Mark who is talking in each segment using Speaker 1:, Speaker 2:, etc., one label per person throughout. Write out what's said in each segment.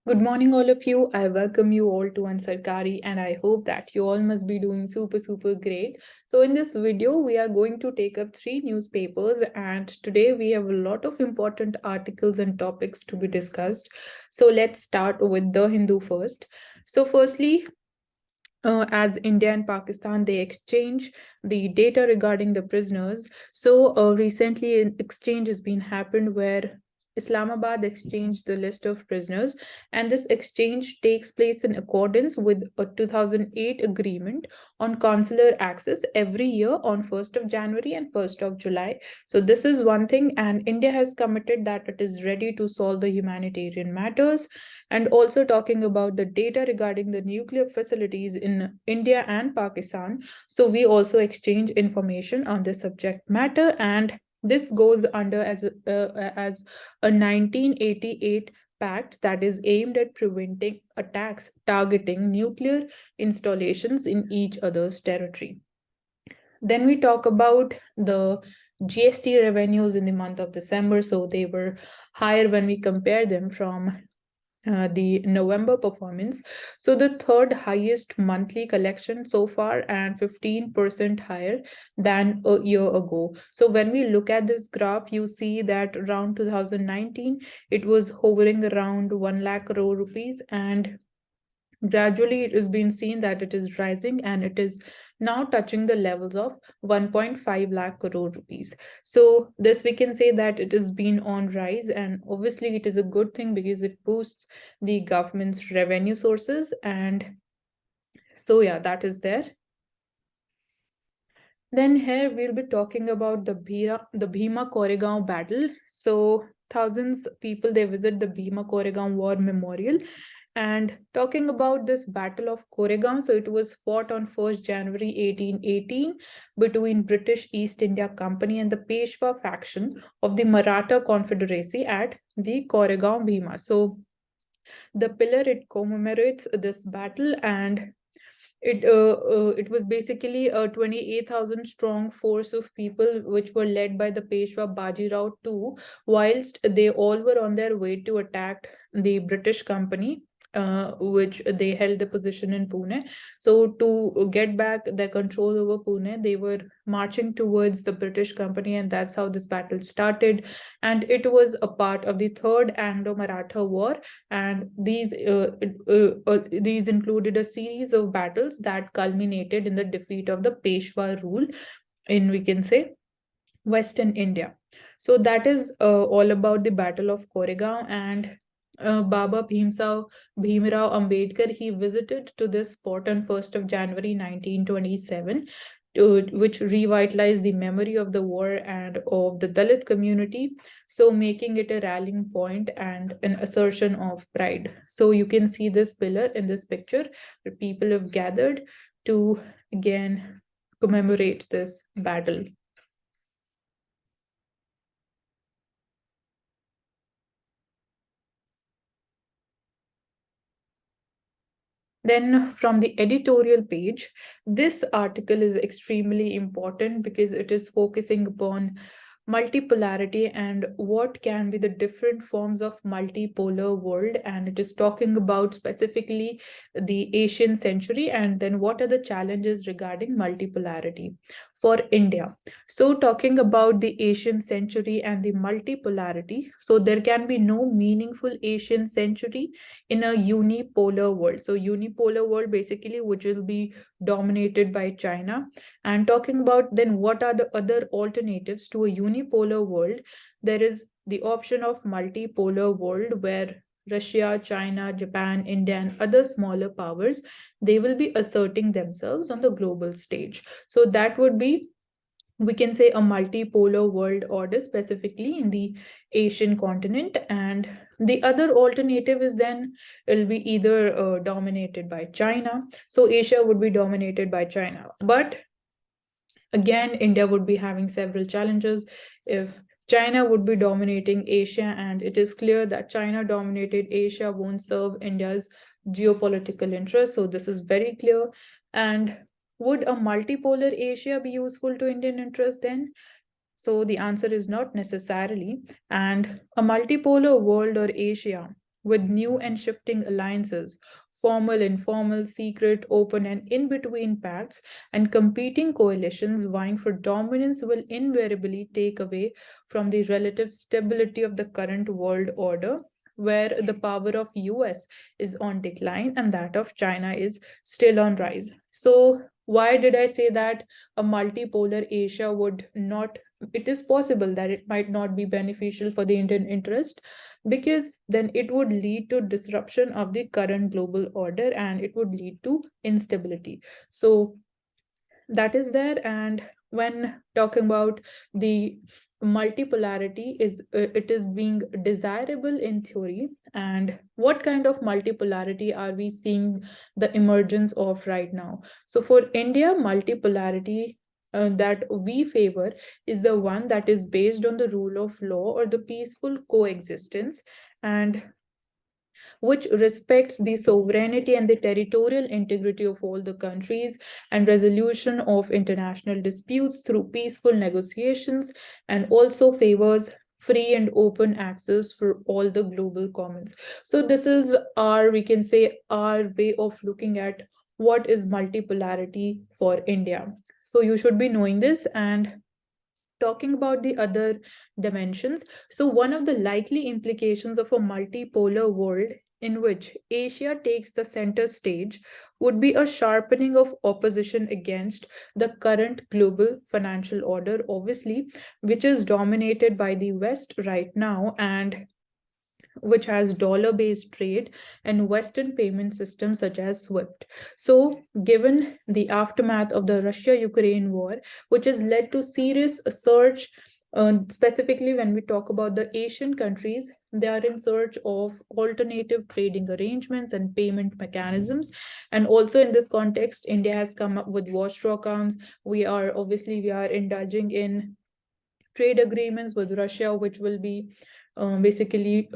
Speaker 1: Good morning, all of you. I welcome you all to Ansarkari, and I hope that you all must be doing super great. So, in this video, we are going to take up 3 newspapers, and today we have a lot of important articles and topics to be discussed. So, let's start with the Hindu first. So, firstly, as India and Pakistan, they exchange the data regarding the prisoners. So recently, an exchange has been happened where Islamabad exchanged the list of prisoners, and this exchange takes place in accordance with a 2008 agreement on consular access every year on 1st of January and 1st of July. So this is one thing, and India has committed that it is ready to solve the humanitarian matters. And also talking about the data regarding the nuclear facilities in India and Pakistan. So we also exchange information on the subject matter, and this goes under as a 1988 pact that is aimed at preventing attacks targeting nuclear installations in each other's territory. Then we talk about the GST revenues in the month of December. So they were higher when we compare them from the November performance. So the third highest monthly collection so far and 15% higher than a year ago. So when we look at this graph, you see that around 2019, it was hovering around 1 lakh crore rupees, and gradually it is being seen that it is rising and it is now touching the levels of 1.5 lakh crore rupees. So this we can say that it has been on rise, and obviously it is a good thing because it boosts the government's revenue sources. And so yeah, that is there. Then here we'll be talking about the Bhima Koregaon battle. So thousands of people, they visit the Bhima Koregaon War Memorial. And talking about this Battle of Koregaon, so it was fought on 1st January 1818 between British East India Company and the Peshwa faction of the Maratha Confederacy at the Koregaon Bhima. So the pillar, it commemorates this battle, and it was basically a 28,000 strong force of people which were led by the Peshwa Bajirao II, whilst they all were on their way to attack the British company, which they held the position in Pune. So to get back their control over Pune, they were marching towards the British company, and that's how this battle started. And it was a part of the Third Anglo-Maratha War, and these included a series of battles that culminated in the defeat of the Peshwa rule in, we can say, Western India. So that is all about the Battle of Koregaon. And Baba Bhimrao Ambedkar, he visited to this spot on 1st of January 1927, which revitalized the memory of the war and of the Dalit community, so making it a rallying point and an assertion of pride. So you can see this pillar in this picture where people have gathered to again commemorate this battle. Then from the editorial page, this article is extremely important because it is focusing upon multipolarity and what can be the different forms of multipolar world, and it is talking about specifically the Asian century and then what are the challenges regarding multipolarity for India. So talking about the Asian century and the multipolarity, so there can be no meaningful Asian century in a unipolar world. So unipolar world basically which will be dominated by China. And talking about then what are the other alternatives to a unipolar world, there is the option of multipolar world where Russia, China, Japan, India, and other smaller powers, they will be asserting themselves on the global stage. So that would be, we can say, a multipolar world order specifically in the Asian continent. And the other alternative is then it'll be either dominated by China. So Asia would be dominated by China. But again, India would be having several challenges if China would be dominating Asia, and it is clear that China dominated Asia won't serve India's geopolitical interests. So this is very clear. And would a multipolar Asia be useful to Indian interests then? So the answer is not necessarily. And a multipolar world or Asia with new and shifting alliances, formal, informal, secret, open, and in between pacts, and competing coalitions vying for dominance will invariably take away from the relative stability of the current world order, where the power of US is on decline and that of China is still on rise. So why did I say that a multipolar Asia would not, it is possible that it might not be beneficial for the Indian interest, because then it would lead to disruption of the current global order and it would lead to instability. So that is there. And when talking about the multipolarity, is it is being desirable in theory, and what kind of multipolarity are we seeing the emergence of right now? So for India, multipolarity that we favor is the one that is based on the rule of law or the peaceful coexistence, and which respects the sovereignty and the territorial integrity of all the countries, and resolution of international disputes through peaceful negotiations, and also favors free and open access for all the global commons. So this is our, we can say, our way of looking at what is multipolarity for India. So you should be knowing this. And talking about the other dimensions, so one of the likely implications of a multipolar world in which Asia takes the center stage would be a sharpening of opposition against the current global financial order, obviously, which is dominated by the West right now, and which has dollar based trade and Western payment systems such as SWIFT. So, given the aftermath of the Russia Ukraine war, which has led to serious search, specifically when we talk about the Asian countries, they are in search of alternative trading arrangements and payment mechanisms. And also in this context, India has come up with watchdog accounts. We are indulging in trade agreements with Russia, which will be basically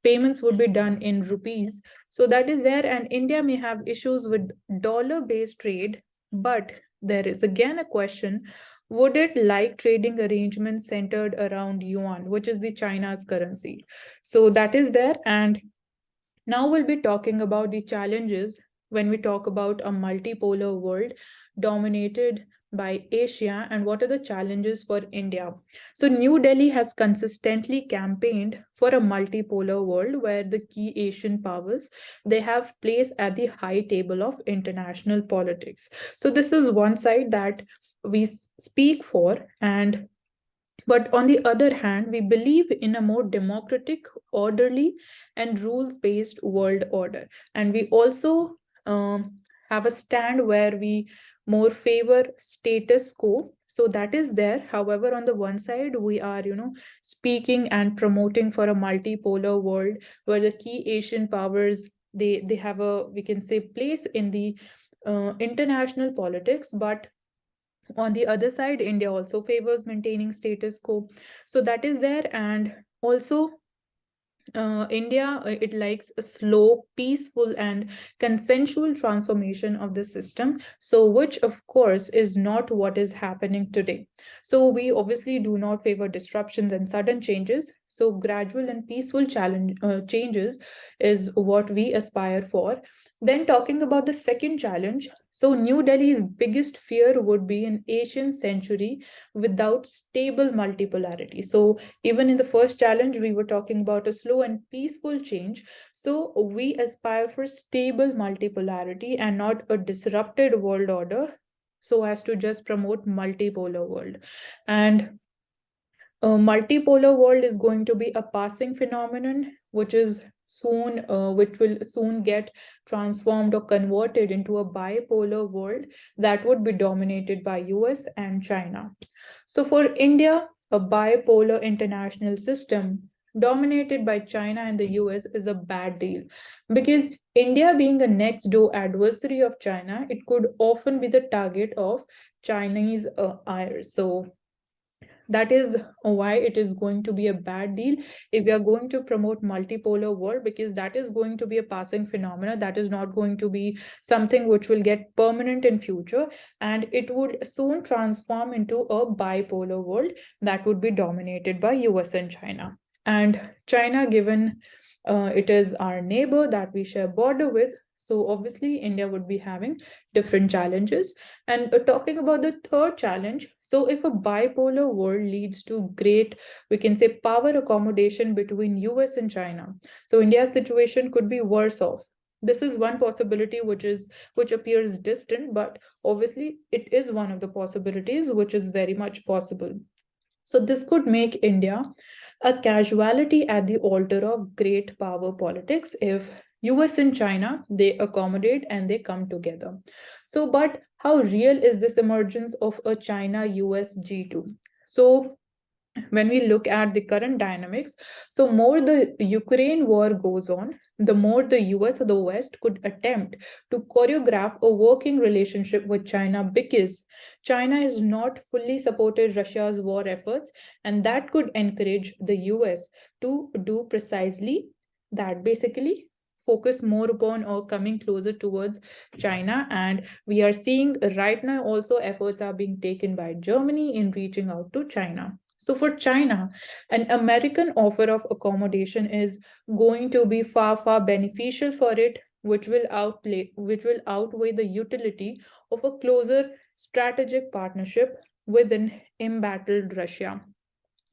Speaker 1: payments would be done in rupees. So that is there, and India may have issues with dollar based trade, but there is again a question, would it like trading arrangements centered around yuan, which is the China's currency? So that is there. And now we'll be talking about the challenges when we talk about a multipolar world dominated by Asia, and what are the challenges for India. So New Delhi has consistently campaigned for a multipolar world where the key Asian powers, they have place at the high table of international politics. So this is one side that we speak for, and but on the other hand, we believe in a more democratic, orderly, and rules based world order. And we also have a stand where we more favor status quo. So that is there. However, on the one side, we are, speaking and promoting for a multipolar world where the key Asian powers, they have a, we can say, place in the international politics, but on the other side, India also favors maintaining status quo. So that is there. And also, India, it likes a slow, peaceful, and consensual transformation of the system. So, which of course is not what is happening today. So, we obviously do not favor disruptions and sudden changes. So, gradual and peaceful changes is what we aspire for. Then, talking about the second challenge, so New Delhi's biggest fear would be an Asian century without stable multipolarity. So, even in the first challenge, we were talking about a slow and peaceful change. So, we aspire for stable multipolarity and not a disrupted world order, so as to just promote multipolar world. And a multipolar world is going to be a passing phenomenon, which will soon get transformed or converted into a bipolar world that would be dominated by US and China. So for India, a bipolar international system dominated by China and the US is a bad deal, because India, being a next door adversary of China, it could often be the target of Chinese ire. So that is why it is going to be a bad deal if we are going to promote multipolar world, because that is going to be a passing phenomena, that is not going to be something which will get permanent in future, and it would soon transform into a bipolar world that would be dominated by US and China. And China, given it is our neighbor that we share border with. So obviously, India would be having different challenges. And talking about the third challenge, so if a bipolar world leads to great, we can say, power accommodation between US and China, so India's situation could be worse off. This is one possibility which appears distant, but obviously it is one of the possibilities which is very much possible. So this could make India a casualty at the altar of great power politics if US and China they accommodate and they come together. So but how real is this emergence of a China US G2? So when we look at the current dynamics, so more the Ukraine war goes on, the more the US or the West could attempt to choreograph a working relationship with China because China has not fully supported Russia's war efforts, and that could encourage the US to do precisely that, basically focus more upon or coming closer towards China. And we are seeing right now also efforts are being taken by Germany in reaching out to China. So for China, an American offer of accommodation is going to be far, far beneficial for it, which will outweigh the utility of a closer strategic partnership with an embattled Russia.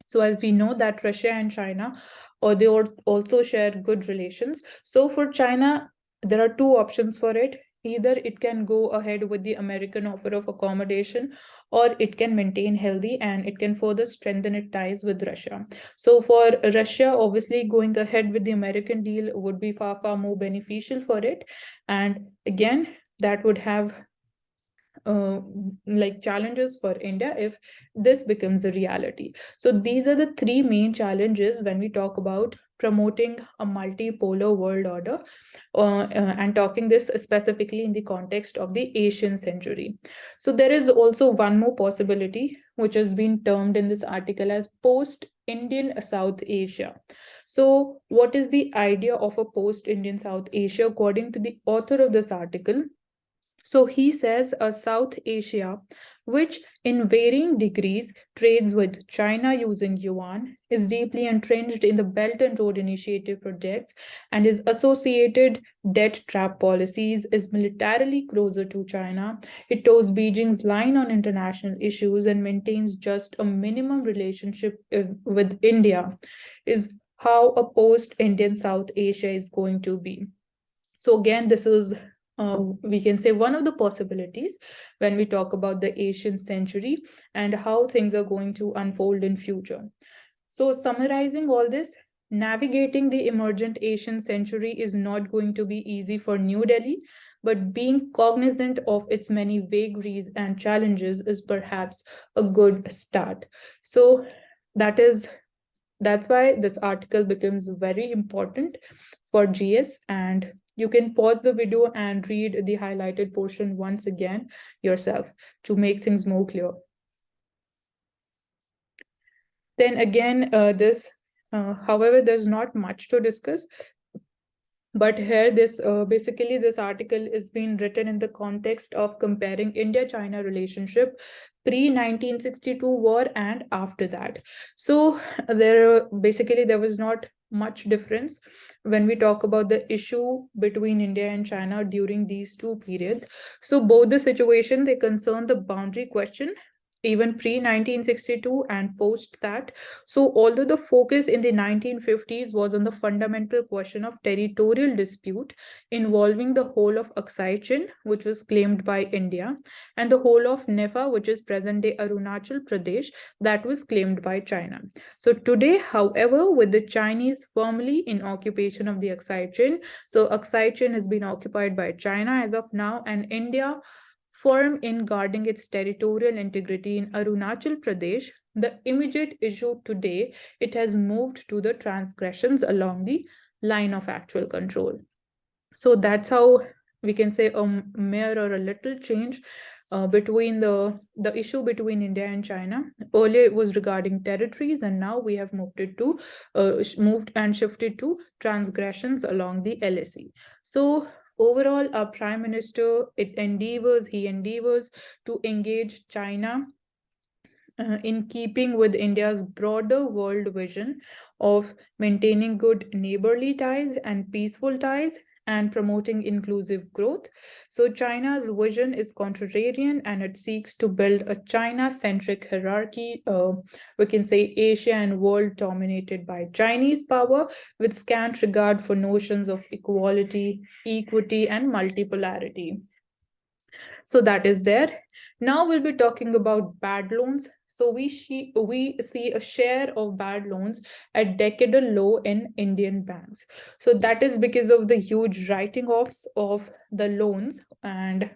Speaker 1: So as we know that Russia and China, or they also share good relations. So for China, there are two options for it. Either it can go ahead with the American offer of accommodation, or it can maintain healthy and it can further strengthen its ties with Russia. So for Russia, obviously going ahead with the American deal would be far, far more beneficial for it. And again, that would have like challenges for India if this becomes a reality. So these are the three main challenges when we talk about promoting a multipolar world order, and talking this specifically in the context of the Asian century. So there is also one more possibility which has been termed in this article as post-Indian South Asia. So what is the idea of a post-Indian South Asia according to the author of this article? So he says a South Asia, which in varying degrees trades with China using yuan, is deeply entrenched in the Belt and Road Initiative projects and its associated debt trap policies, is militarily closer to China. It toes Beijing's line on international issues and maintains just a minimum relationship with India, is how a post-Indian South Asia is going to be. So again, this is we can say one of the possibilities when we talk about the Asian century and how things are going to unfold in future. So summarizing all this, navigating the emergent Asian century is not going to be easy for New Delhi, but being cognizant of its many vagaries and challenges is perhaps a good start. So that's why this article becomes very important for GS, and you can pause the video and read the highlighted portion once again yourself to make things more clear. Then again, however, there's not much to discuss. But here, basically this article is being written in the context of comparing India-China relationship pre-1962 war and after that. So there was not much difference when we talk about the issue between India and China during these two periods. So both the situation, they concern the boundary question, even pre-1962 and post that. So although the focus in the 1950s was on the fundamental question of territorial dispute involving the whole of Aksai Chin, which was claimed by India, and the whole of Nepha, which is present-day Arunachal Pradesh, that was claimed by China. So today, however, with the Chinese firmly in occupation of the Aksai Chin, so Aksai Chin has been occupied by China as of now, and India firm in guarding its territorial integrity in Arunachal Pradesh, the immediate issue today, it has moved to the transgressions along the line of actual control. So that's how we can say a mere or a little change between the issue between India and China. Earlier it was regarding territories, and now we have moved and shifted to transgressions along the LSE. So overall, our Prime Minister he endeavors to engage China in keeping with India's broader world vision of maintaining good neighborly ties and peaceful ties and promoting inclusive growth. So, China's vision is contrarian and it seeks to build a China centric hierarchy. We can say Asia and world dominated by Chinese power with scant regard for notions of equality, equity, and multipolarity. So that is there. Now we'll be talking about bad loans. So we see a share of bad loans at decadal low in Indian banks. So that is because of the huge writing offs of the loans, and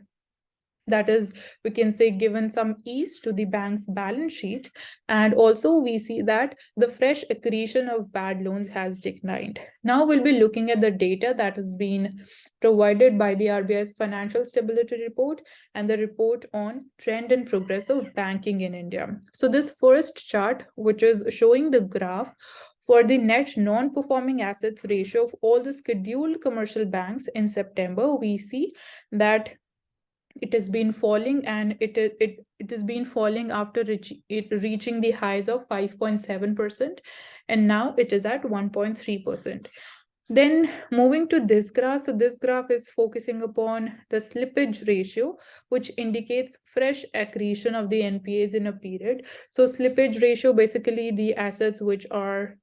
Speaker 1: that is, we can say, given some ease to the bank's balance sheet. And also we see that the fresh accretion of bad loans has declined. Now we'll be looking at the data that has been provided by the RBI's financial stability report and the report on trend and progress of banking in India. So this first chart, which is showing the graph for the net non-performing assets ratio of all the scheduled commercial banks in September, we see that it has been falling, and it has been falling after reaching the highs of 5.7%, and now it is at 1.3%. Then moving to this graph, so this graph is focusing upon the slippage ratio, which indicates fresh accretion of the NPAs in a period. So slippage ratio, basically the assets which are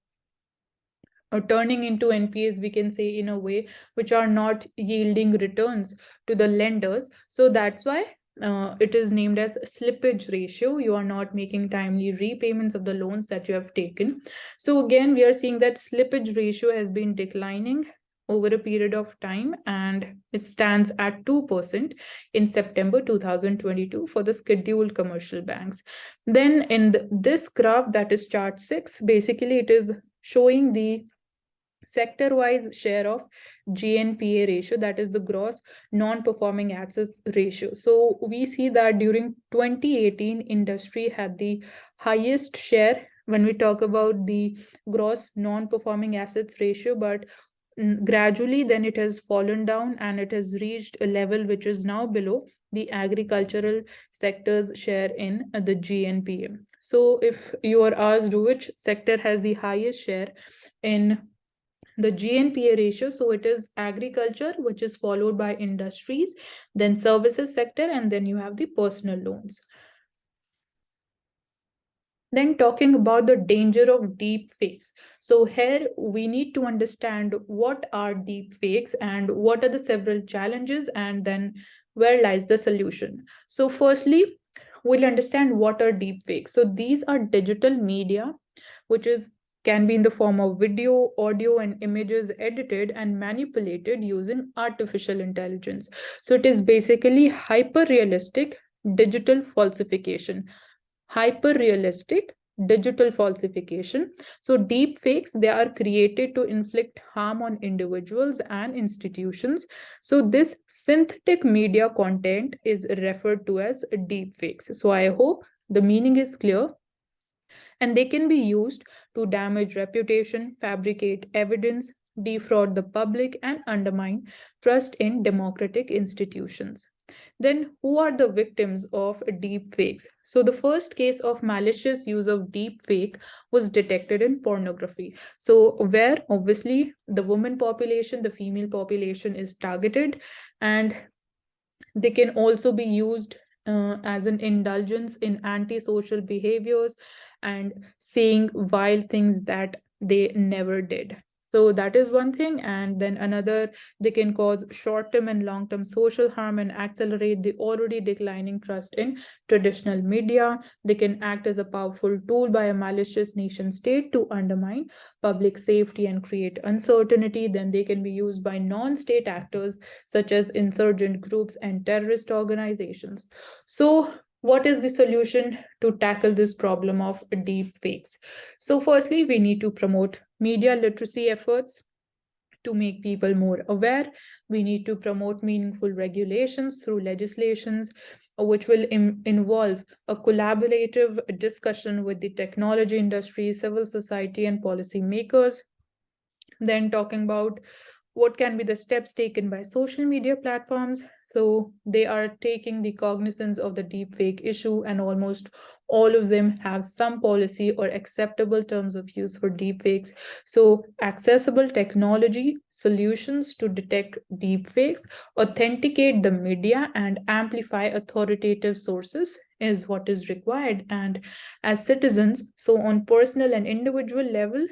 Speaker 1: turning into NPAs, we can say, in a way, which are not yielding returns to the lenders. So that's why it is named as slippage ratio. You are not making timely repayments of the loans that you have taken. So again, we are seeing that slippage ratio has been declining over a period of time, and it stands at 2% in September 2022 for the scheduled commercial banks. Then in this graph, that is chart 6, basically it is showing the sector-wise share of GNPA ratio, that is the gross non-performing assets ratio. So we see that during 2018, industry had the highest share when we talk about the gross non-performing assets ratio, but gradually then it has fallen down and it has reached a level which is now below the agricultural sector's share in the GNPA. So if you are asked which sector has the highest share in the GNPA ratio, so it is agriculture, which is followed by industries, then services sector, and then you have the personal loans. Then talking about the danger of deep fakes. So here we need to understand what are deep fakes and what are the several challenges, and then where lies the solution. So firstly, we'll understand what are deep fakes. So these are digital media, which is can be in the form of video, audio, and images edited and manipulated using artificial intelligence. So it is basically hyper realistic digital falsification. Hyper realistic digital falsification. So deep fakes, they are created to inflict harm on individuals and institutions. So this synthetic media content is referred to as deep fakes. So I hope the meaning is clear, and they can be used to damage reputation, fabricate evidence, defraud the public, and undermine trust in democratic institutions. Then, who are the victims of deep fakes? So, the first case of malicious use of deep fake was detected in pornography. So, where obviously the woman population, the female population is targeted, and they can also be used as an indulgence in antisocial behaviors and saying vile things that they never did. So that is one thing. And then another, they can cause short-term and long-term social harm and accelerate the already declining trust in traditional media. They can act as a powerful tool by a malicious nation state to undermine public safety and create uncertainty. Then they can be used by non-state actors such as insurgent groups and terrorist organizations. So, what is the solution to tackle this problem of deep fakes? So, firstly, we need to promote media literacy efforts to make people more aware. We need to promote meaningful regulations through legislations, which will involve a collaborative discussion with the technology industry, civil society, and policymakers. Then, talking about what can be the steps taken by social media platforms? So they are taking the cognizance of the deepfake issue, and almost all of them have some policy or acceptable terms of use for deepfakes. So accessible technology solutions to detect deepfakes, authenticate the media, and amplify authoritative sources is what is required. And as citizens, so on personal and individual level,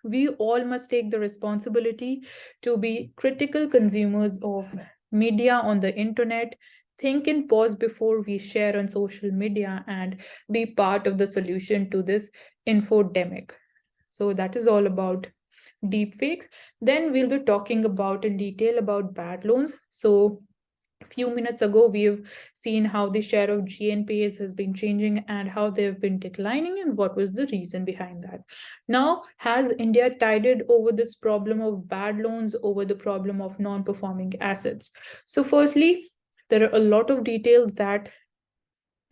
Speaker 1: we all must take the responsibility to be critical consumers of media on the internet. Think and pause before we share on social media and be part of the solution to this infodemic. So that is all about deepfakes. Then we'll be talking about in detail about bad loans. So a few minutes ago, we've seen how the share of GNPAs has been changing and how they've been declining and what was the reason behind that. Now, has India tided over this problem of bad loans over the problem of non-performing assets? So firstly, there are a lot of details that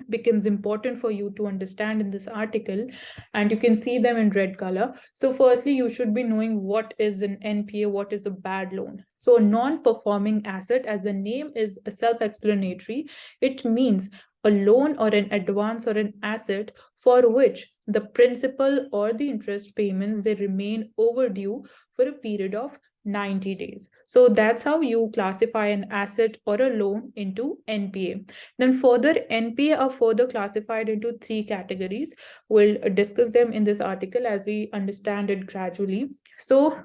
Speaker 1: becomes important for you to understand in this article, and you can see them in red color. So firstly, you should be knowing what is an NPA, what is a bad loan. So a non-performing asset, as the name is self-explanatory, it means a loan or an advance or an asset for which the principal or the interest payments they remain overdue for a period of 90 days. So that's how you classify an asset or a loan into NPA. Then further, NPA are further classified into three categories. We'll discuss them in this article as we understand it gradually. So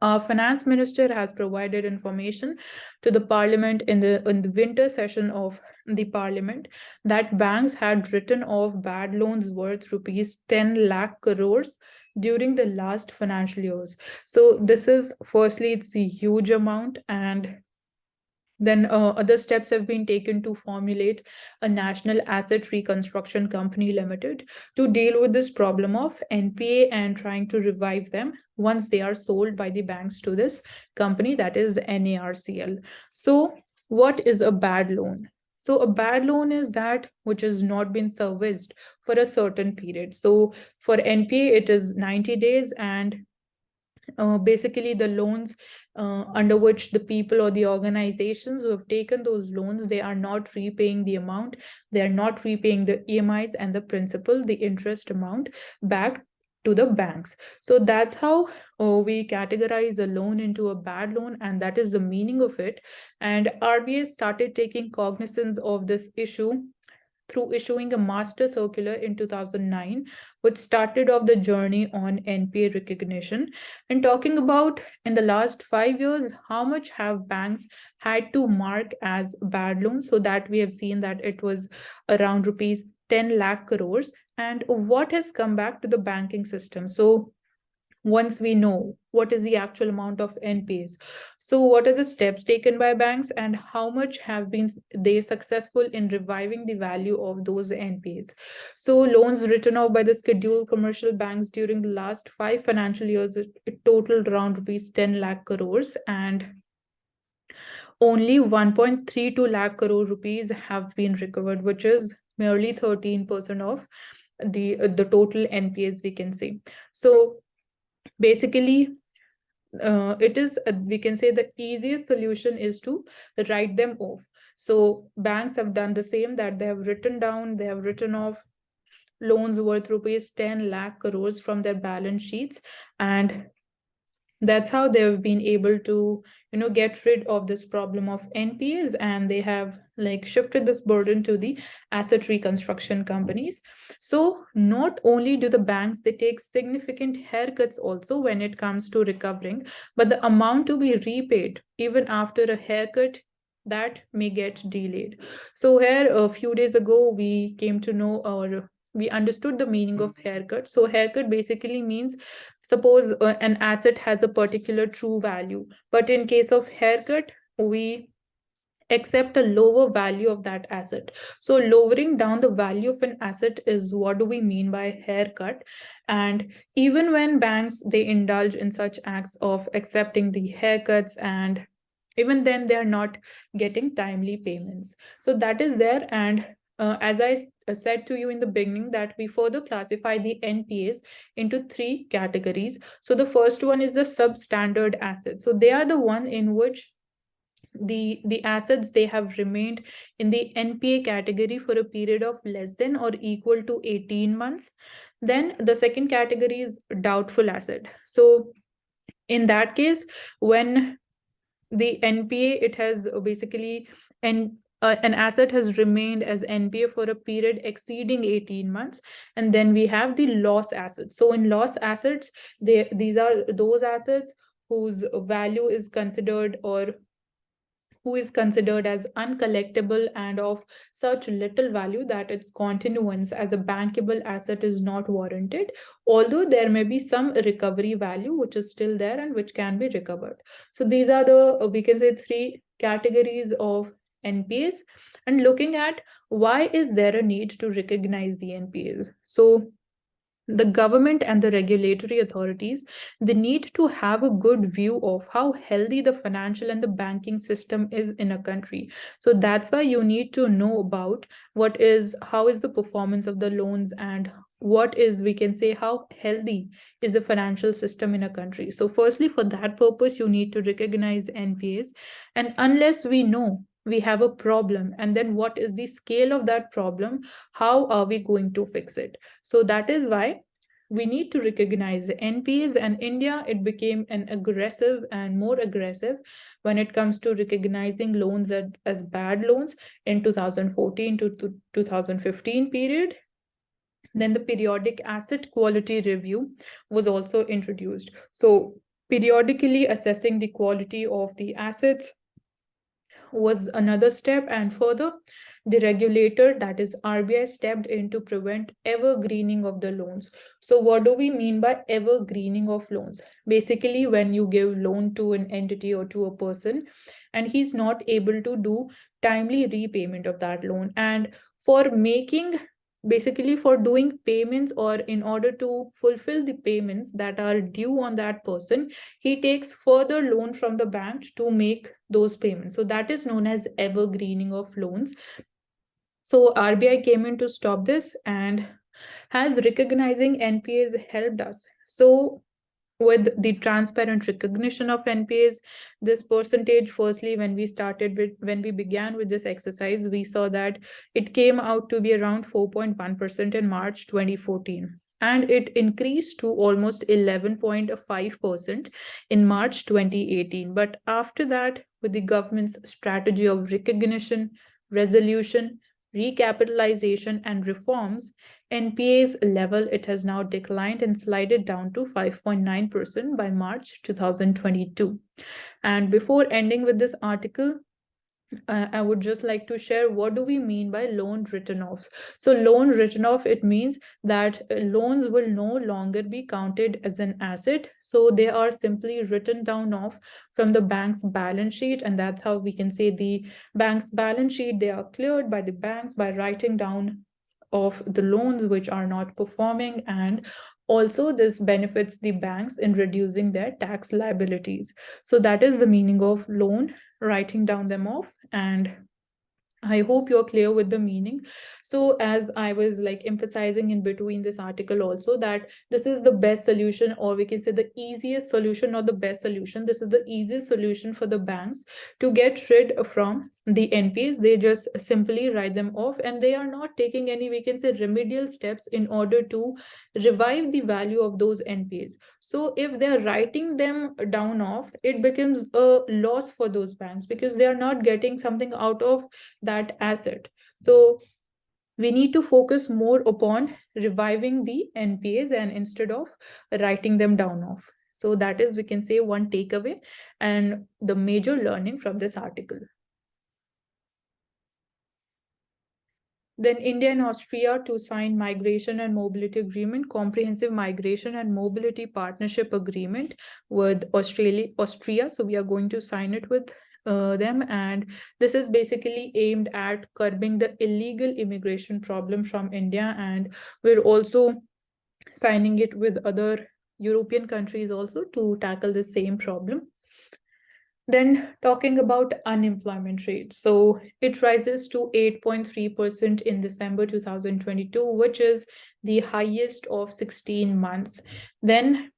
Speaker 1: our finance minister has provided information to the parliament in the winter session of the parliament that banks had written off bad loans worth rupees 10 lakh crores during the last financial years. So this is firstly, it's a huge amount, and then other steps have been taken to formulate a national asset reconstruction company limited to deal with this problem of NPA and trying to revive them once they are sold by the banks to this company, that is NARCL. So what is a bad loan? So a bad loan is that which has not been serviced for a certain period. So for NPA, it is 90 days, and basically the loans under which the people or the organizations who have taken those loans, they are not repaying the amount, they are not repaying the EMIs and the principal, the interest amount back to the banks. So that's how we categorize a loan into a bad loan, and that is the meaning of it. And RBI started taking cognizance of this issue through issuing a master circular in 2009, which started off the journey on NPA recognition. And talking about in the last 5 years, how much have banks had to mark as bad loans? So that we have seen that it was around rupees 10 lakh crores. And what has come back to the banking system? So once we know what is the actual amount of NPAs. So what are the steps taken by banks and how much have been they successful in reviving the value of those NPAs? So loans written off by the scheduled commercial banks during the last 5 financial years, it totaled around rupees 10 lakh crores, and only 1.32 lakh crore rupees have been recovered, which is merely 13% of the total NPAs we can say. So basically it is we can say the easiest solution is to write them off. So banks have done the same, that they have written off loans worth rupees 10 lakh crores from their balance sheets, and that's how they've been able to get rid of this problem of NPAs, and they have like shifted this burden to the asset reconstruction companies. So not only do the banks they take significant haircuts also when it comes to recovering, but the amount to be repaid even after a haircut, that may get delayed. So here a few days ago we came to know, or we understood the meaning of haircut. So haircut basically means, suppose an asset has a particular true value, but in case of haircut, we accept a lower value of that asset. So lowering down the value of an asset is what do we mean by haircut. And even when banks they indulge in such acts of accepting the haircuts, and even then they are not getting timely payments. So that is there. And as I said to you in the beginning, that we further classify the NPAs into three categories. So the first one is the substandard assets. So they are the one in which the assets, they have remained in the NPA category for a period of less than or equal to 18 months. Then the second category is doubtful asset. So in that case, when the NPA, it has basically, an asset has remained as NPA for a period exceeding 18 months. And then we have the loss assets. So in loss assets, these are those assets whose value is considered, or who is considered as uncollectible and of such little value that its continuance as a bankable asset is not warranted, although there may be some recovery value which is still there and which can be recovered. So these are the, we can say, three categories of NPAs. And looking at why is there a need to recognize the NPAs? So the government and the regulatory authorities, they need to have a good view of how healthy the financial and the banking system is in a country. So that's why you need to know about how is the performance of the loans, and what is, we can say, how healthy is the financial system in a country. So firstly, for that purpose, you need to recognize NPAs. And unless we know we have a problem, and then what is the scale of that problem, how are we going to fix it? So that is why we need to recognize the NPAs. And India, it became an aggressive and more aggressive when it comes to recognizing loans as bad loans in 2014 to 2015 period. Then the periodic asset quality review was also introduced. So periodically assessing the quality of the assets was another step. And further, the regulator, that is RBI, stepped in to prevent evergreening of the loans. So what do we mean by evergreening of loans? Basically, when you give loan to an entity or to a person, and he's not able to do timely repayment of that loan, and for making, basically for doing payments, or in order to fulfill the payments that are due on that person, he takes further loan from the bank to make those payments. So that is known as evergreening of loans. So RBI came in to stop this. And has recognizing NPAs helped us? So with the transparent recognition of NPAs, this percentage, firstly, when we began with this exercise, we saw that it came out to be around 4.1% in March 2014. And it increased to almost 11.5% in March 2018. But after that, with the government's strategy of recognition, resolution, recapitalization, and reforms, NPA's level, it has now declined and slided down to 5.9% by March 2022. And before ending with this article, I would just like to share what do we mean by loan written offs. So loan written off, it means that loans will no longer be counted as an asset. So they are simply written down off from the bank's balance sheet. And that's how we can say the bank's balance sheet, they are cleared by the banks by writing down of the loans which are not performing. And also this benefits the banks in reducing their tax liabilities. So that is the meaning of loan writing down them off. And I hope you're clear with the meaning. So as I was like emphasizing in between this article also, that this is the best solution, or we can say the easiest solution, or the best solution. This is the easiest solution for the banks to get rid from the NPAs. They just simply write them off, and they are not taking any, we can say, remedial steps in order to revive the value of those NPAs. So if they're writing them down off, it becomes a loss for those banks, because they are not getting something out of that asset. So we need to focus more upon reviving the NPAs, and instead of writing them down off. So that is, we can say, one takeaway and the major learning from this article. Then India and Austria to sign migration and mobility agreement, comprehensive migration and mobility partnership agreement with Austria. So we are going to sign it with them. And this is basically aimed at curbing the illegal immigration problem from India. And we're also signing it with other European countries also to tackle the same problem. Then talking about unemployment rate. So it rises to 8.3% in December 2022, which is the highest of 16 months. Then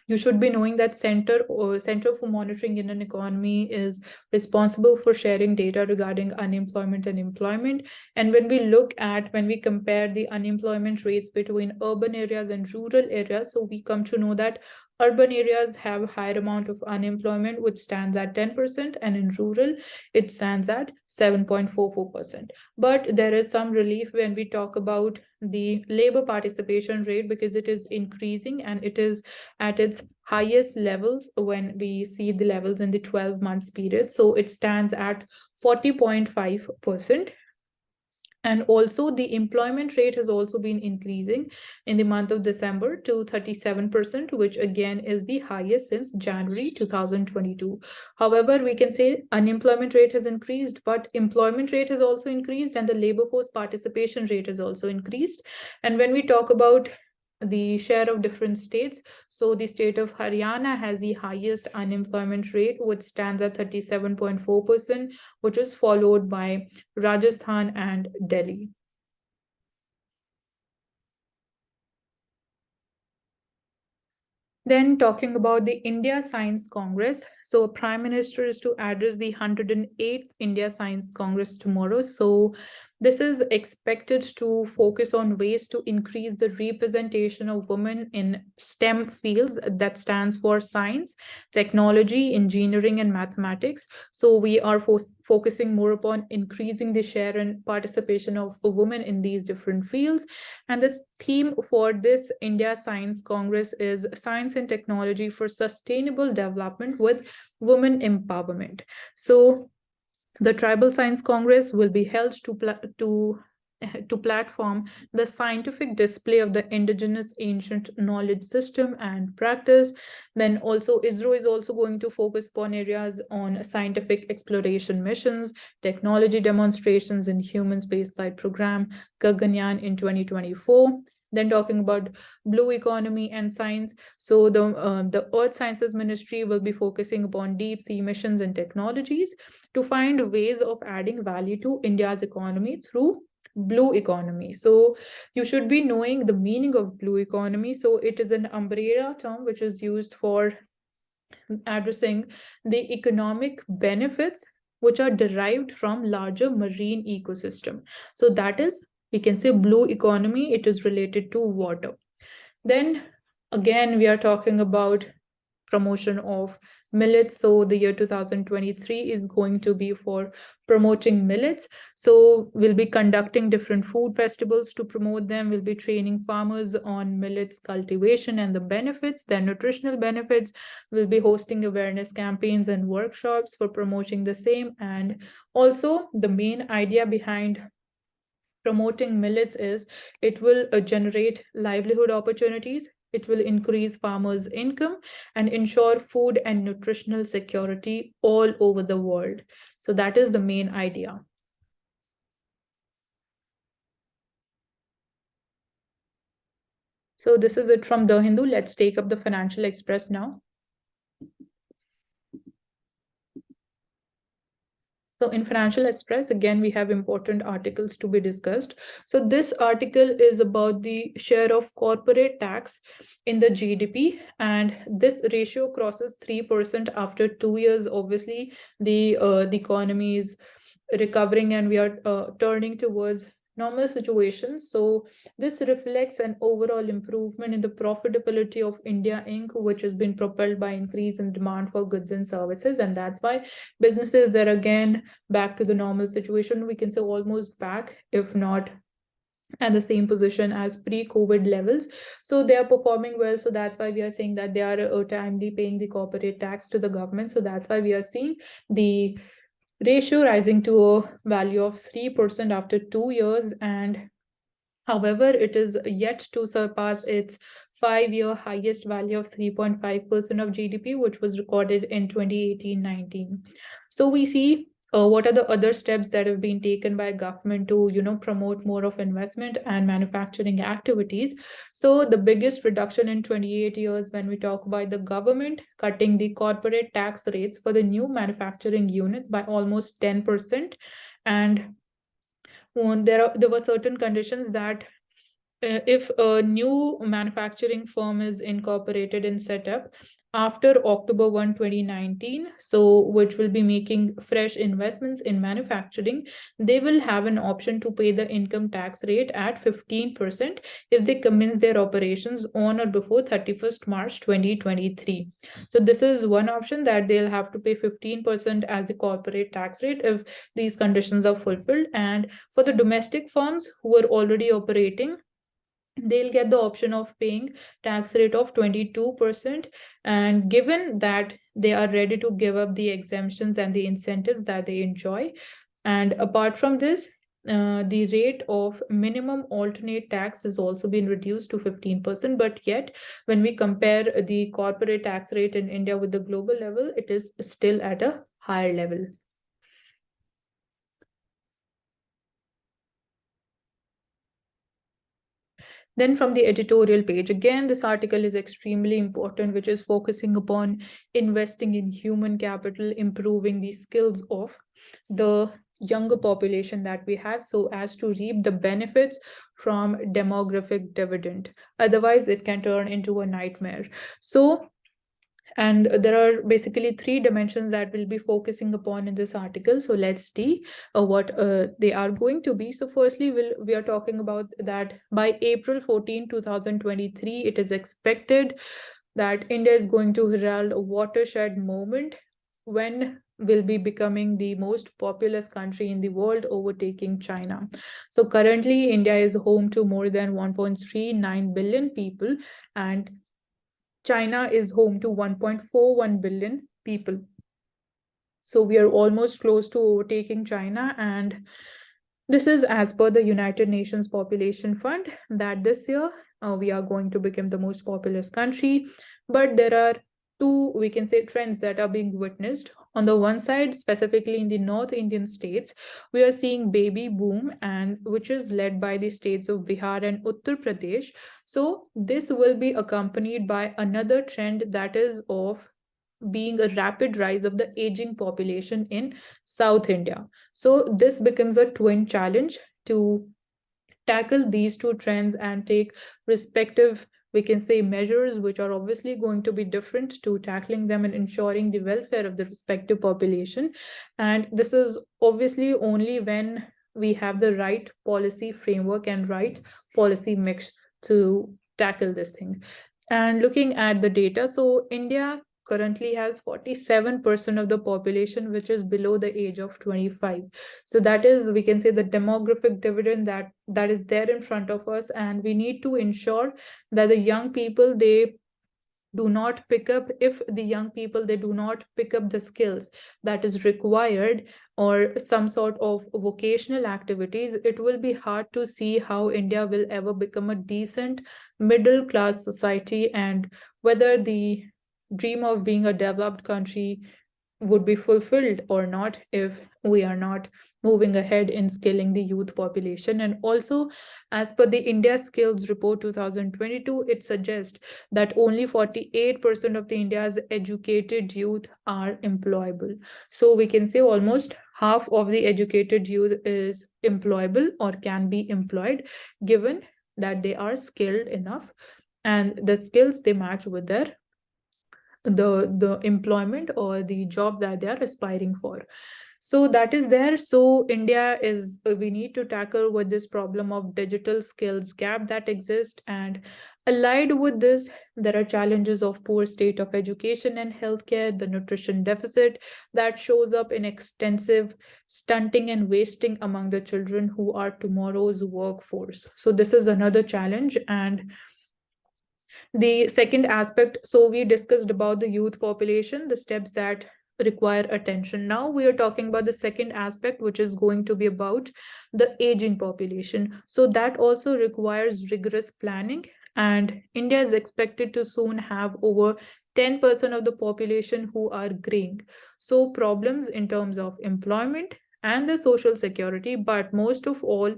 Speaker 1: you should be knowing that Center for Monitoring Indian Economy is responsible for sharing data regarding unemployment and employment. And when we compare the unemployment rates between urban areas and rural areas, so we come to know that urban areas have a higher amount of unemployment, which stands at 10%, and in rural, it stands at 7.44%. But there is some relief when we talk about the labor participation rate, because it is increasing and it is at its highest levels when we see the levels in the 12 months period. So it stands at 40.5%. And also the employment rate has also been increasing in the month of December to 37%, which again is the highest since January 2022. However, we can say unemployment rate has increased, but employment rate has also increased, and the labor force participation rate has also increased. And when we talk about the share of different states, so the state of Haryana has the highest unemployment rate, which stands at 37.4%, which is followed by Rajasthan and Delhi. Then talking about the India Science Congress. So Prime Minister is to address the 108th India Science Congress tomorrow. So this is expected to focus on ways to increase the representation of women in STEM fields, that stands for science, technology, engineering, and mathematics. So we are focusing more upon increasing the share and participation of women in these different fields. And this theme for this India Science Congress is Science and Technology for Sustainable Development with Women Empowerment. So the Tribal Science Congress will be held to platform the scientific display of the indigenous ancient knowledge system and practice. Then also ISRO is also going to focus upon areas on scientific exploration missions, technology demonstrations in human spaceflight program Gaganyaan in 2024. Then talking about blue economy and science. So the Earth Sciences Ministry will be focusing upon deep sea missions and technologies to find ways of adding value to India's economy through blue economy. So you should be knowing the meaning of blue economy. So it is an umbrella term which is used for addressing the economic benefits which are derived from larger marine ecosystem. So that is, we can say, blue economy. It is related to water. Then again, we are talking about promotion of millets. So the year 2023 is going to be for promoting millets. So we'll be conducting different food festivals to promote them. We'll be training farmers on millets cultivation and the benefits, their nutritional benefits. We'll be hosting awareness campaigns and workshops for promoting the same. And also the main idea behind promoting millets is it will generate livelihood opportunities, it will increase farmers' income and ensure food and nutritional security all over the world. So that is the main idea. So this is it from The Hindu. Let's take up the Financial Express now. So in Financial Express, again, we have important articles to be discussed. So this article is about the share of corporate tax in the GDP, and this ratio crosses 3% after 2 years. Obviously, the economy is recovering and we are turning towards normal situations. So this reflects an overall improvement in the profitability of India Inc., which has been propelled by increase in demand for goods and services. And that's why businesses, they're again back to the normal situation. We can say almost back, if not at the same position as pre-COVID levels. So they are performing well. So that's why we are saying that they are timely paying the corporate tax to the government. So that's why we are seeing the ratio rising to a value of 3% after 2 years. And however, it is yet to surpass its 5-year highest value of 3.5% of GDP, which was recorded in 2018-19. So we see what are the other steps that have been taken by government to promote more of investment and manufacturing activities. So the biggest reduction in 28 years, when we talk about the government cutting the corporate tax rates for the new manufacturing units by almost 10%. And there were certain conditions that if a new manufacturing firm is incorporated and set up after October 1, 2019, so which will be making fresh investments in manufacturing, they will have an option to pay the income tax rate at 15% if they commence their operations on or before 31st March 2023. So this is one option, that they'll have to pay 15% as the corporate tax rate if these conditions are fulfilled. And for the domestic firms who are already operating, they'll get the option of paying tax rate of 22%. And given that they are ready to give up the exemptions and the incentives that they enjoy, and apart from this, the rate of minimum alternate tax has also been reduced to 15%. But yet, when we compare the corporate tax rate in India with the global level, it is still at a higher level. Then from the editorial page, again, this article is extremely important, which is focusing upon investing in human capital, improving the skills of the younger population that we have, so as to reap the benefits from demographic dividend. Otherwise, it can turn into a nightmare. So and there are basically three dimensions that we'll be focusing upon in this article. So let's see what they are going to be. So firstly, we are talking about that by April 14, 2023, it is expected that India is going to herald a watershed moment when will be becoming the most populous country in the world, overtaking China. So currently, India is home to more than 1.39 billion people, and China is home to 1.41 billion people. So we are almost close to overtaking China. And this is as per the United Nations Population Fund that this year we are going to become the most populous country. But there are two, we can say, trends that are being witnessed. On the one side, specifically in the North Indian states, we are seeing baby boom, and which is led by the states of Bihar and Uttar Pradesh. So this will be accompanied by another trend, that is of being a rapid rise of the aging population in South India. So this becomes a twin challenge to tackle these two trends and take respective, we can say, measures which are obviously going to be different to tackling them and ensuring the welfare of the respective population. And this is obviously only when we have the right policy framework and right policy mix to tackle this thing. And looking at the data, so India currently has 47% of the population which is below the age of 25. So that is, we can say, the demographic dividend that is there in front of us, and we need to ensure that the young people, they do not pick up, if the young people, they do not pick up the skills that is required or some sort of vocational activities, it will be hard to see how India will ever become a decent middle class society, and whether the dream of being a developed country would be fulfilled or not if we are not moving ahead in skilling the youth population. And also, as per the India Skills Report 2022, it suggests that only 48% of the India's educated youth are employable. So we can say almost half of the educated youth is employable or can be employed, given that they are skilled enough and the skills they match with their the employment or the job that they are aspiring for. So that is there. So India is, we need to tackle with this problem of digital skills gap that exists. And allied with this, there are challenges of poor state of education and healthcare, the nutrition deficit that shows up in extensive stunting and wasting among the children who are tomorrow's workforce. So this is another challenge. And the second aspect, so we discussed about the youth population, the steps that require attention. Now we are talking about the second aspect, which is going to be about the aging population. So that also requires rigorous planning, and India is expected to soon have over 10% of the population who are graying. So problems in terms of employment and the social security, but most of all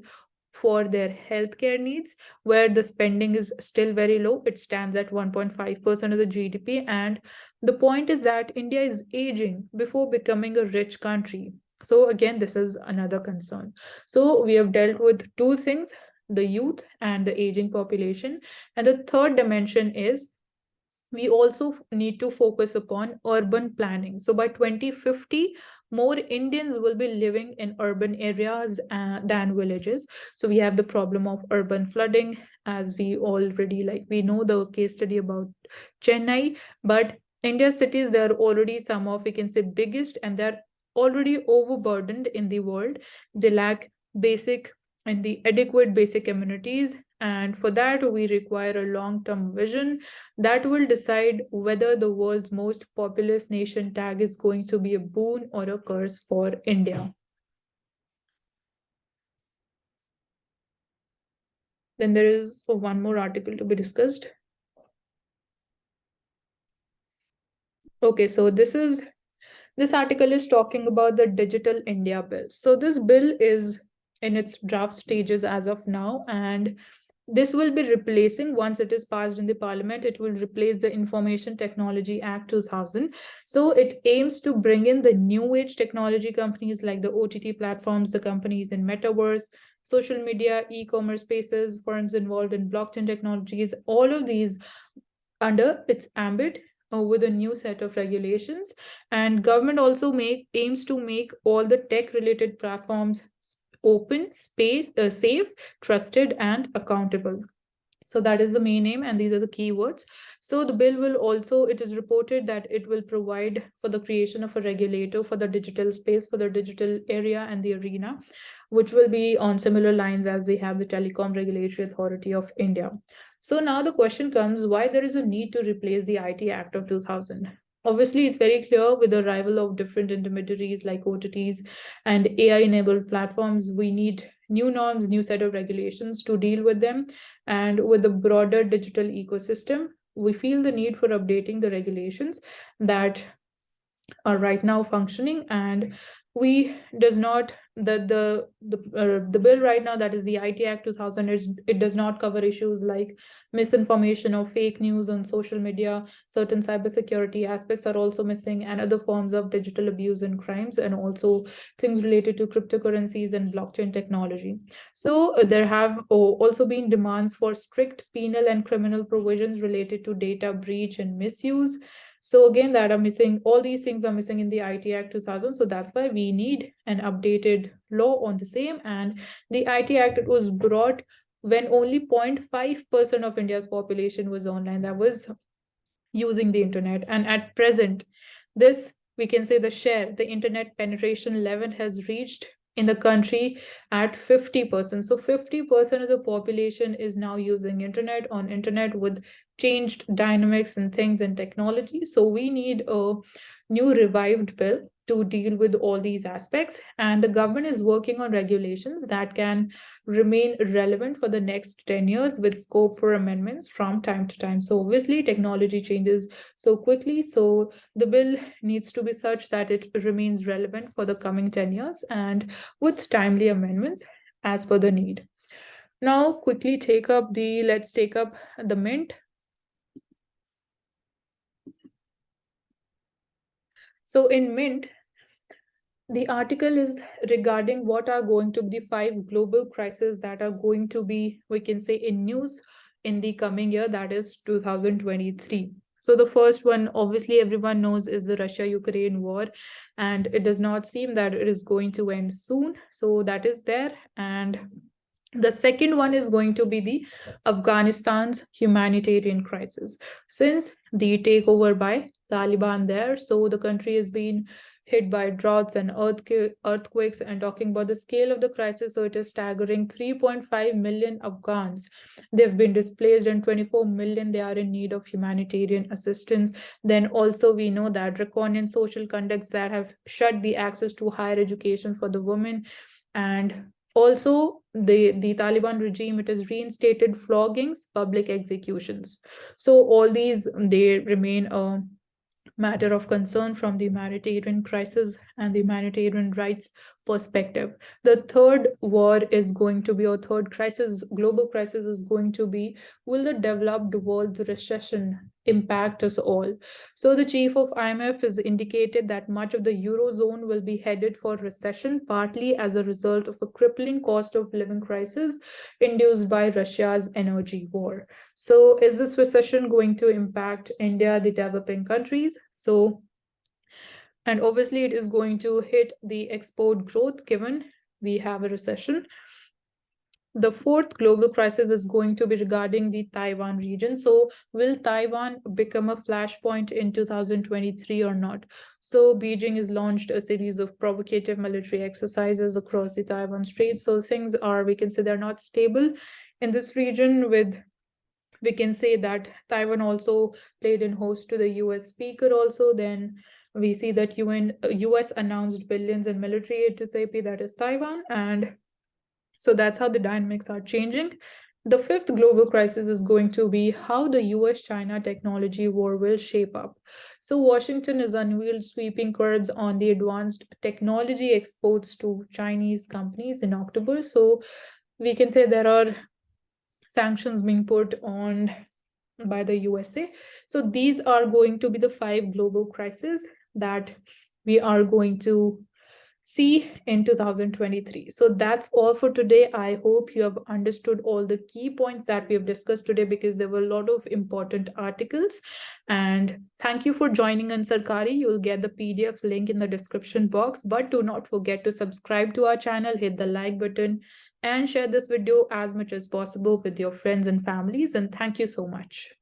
Speaker 1: for their healthcare needs, where the spending is still very low. It stands at 1.5% of the GDP. And the point is that India is aging before becoming a rich country. So, again, this is another concern. So, we have dealt with two things, the youth and the aging population. And the third dimension is we also need to focus upon urban planning. So by 2050, more Indians will be living in urban areas than villages. So we have the problem of urban flooding, as we already we know the case study about Chennai, but India's cities, they are already some of, we can say, biggest, and they're already overburdened in the world. They lack basic and the adequate basic amenities, and for that we require a long-term vision that will decide whether the world's most populous nation tag is going to be a boon or a curse for India. Then there is one more article to be discussed. Okay, so this article is talking about the Digital India Bill. So this bill is in its draft stages as of now, and this will be replacing, once it is passed in the parliament, it will replace the Information Technology Act 2000. So it aims to bring in the new age technology companies like the OTT platforms, the companies in metaverse, social media, e-commerce spaces, firms involved in blockchain technologies, all of these under its ambit with a new set of regulations. And government also aims to make all the tech related platforms open, safe, trusted, and accountable. So that is the main aim, and these are the keywords. So the bill will also, it is reported that it will provide for the creation of a regulator for the digital space, for the digital area and the arena, which will be on similar lines as we have the Telecom Regulatory Authority of India. So now the question comes, why there is a need to replace the IT Act of 2000? Obviously, it's very clear with the arrival of different intermediaries like OTTs and AI-enabled platforms, we need new norms, new set of regulations to deal with them. And with the broader digital ecosystem, we feel the need for updating the regulations that are right now functioning. And we does not the bill right now, that is the IT Act 2000, it does not cover issues like misinformation or fake news on social media. Certain cybersecurity aspects are also missing, and other forms of digital abuse and crimes, and also things related to cryptocurrencies and blockchain technology. So there have also been demands for strict penal and criminal provisions related to data breach and misuse. So again, that are missing, all these things are missing in the IT Act 2000. So that's why we need an updated law on the same. And the IT Act, it was brought when only 0.5% of India's population was online, that was using the internet. And at present, this, we can say, the internet penetration level has reached in the country at 50%. So 50% of the population is now using internet with changed dynamics and things and technology. So we need a new revived bill to deal with all these aspects, and the government is working on regulations that can remain relevant for the next 10 years with scope for amendments from time to time. So obviously technology changes so quickly, so the bill needs to be such that it remains relevant for the coming 10 years and with timely amendments as per the need. Now quickly let's take up the Mint. So in Mint, the article is regarding what are going to be the 5 global crises that are going to be, we can say, in news in the coming year, that is 2023. So the first one, obviously everyone knows, is the Russia-Ukraine war, and it does not seem that it is going to end soon. So that is there. And the second one is going to be the Afghanistan's humanitarian crisis. Since the takeover by Taliban there, so the country has been hit by droughts and earthquakes, and talking about the scale of the crisis, so it is staggering. 3.5 million Afghans, they've been displaced, and 24 million, they are in need of humanitarian assistance. Then also we know that draconian social conducts that have shut the access to higher education for the women, and Also, the Taliban regime, it has reinstated floggings, public executions. So all these, they remain a matter of concern from the humanitarian crisis and the humanitarian rights perspective. The third war is going to be, or third crisis, global crisis is going to be, will the developed world's recession impact us all? So the chief of IMF has indicated that much of the Eurozone will be headed for recession, partly as a result of a crippling cost of living crisis induced by Russia's energy war. So is this recession going to impact India, the developing countries? So, and obviously it is going to hit the export growth given we have a recession. The fourth global crisis is going to be regarding the Taiwan region. So, will Taiwan become a flashpoint in 2023 or not? So, Beijing has launched a series of provocative military exercises across the Taiwan Strait. So, things are, we can say, they're not stable in this region. With, we can say that Taiwan also played in host to the US speaker also. Then we see that US announced billions in military aid to Taipei, that is Taiwan. And so that's how the dynamics are changing. The fifth global crisis is going to be how the US China technology war will shape up. So, Washington has unveiled sweeping curbs on the advanced technology exports to Chinese companies in October. So, we can say there are sanctions being put on by the USA. So, these are going to be the five global crises that we are going to see in 2023. So that's all for today. I hope you have understood all the key points that we have discussed today, because there were a lot of important articles. And thank you for joining on Sarkari. You'll get the PDF link in the description box, but do not forget to subscribe to our channel, hit the like button, and share this video as much as possible with your friends and families. And thank you so much.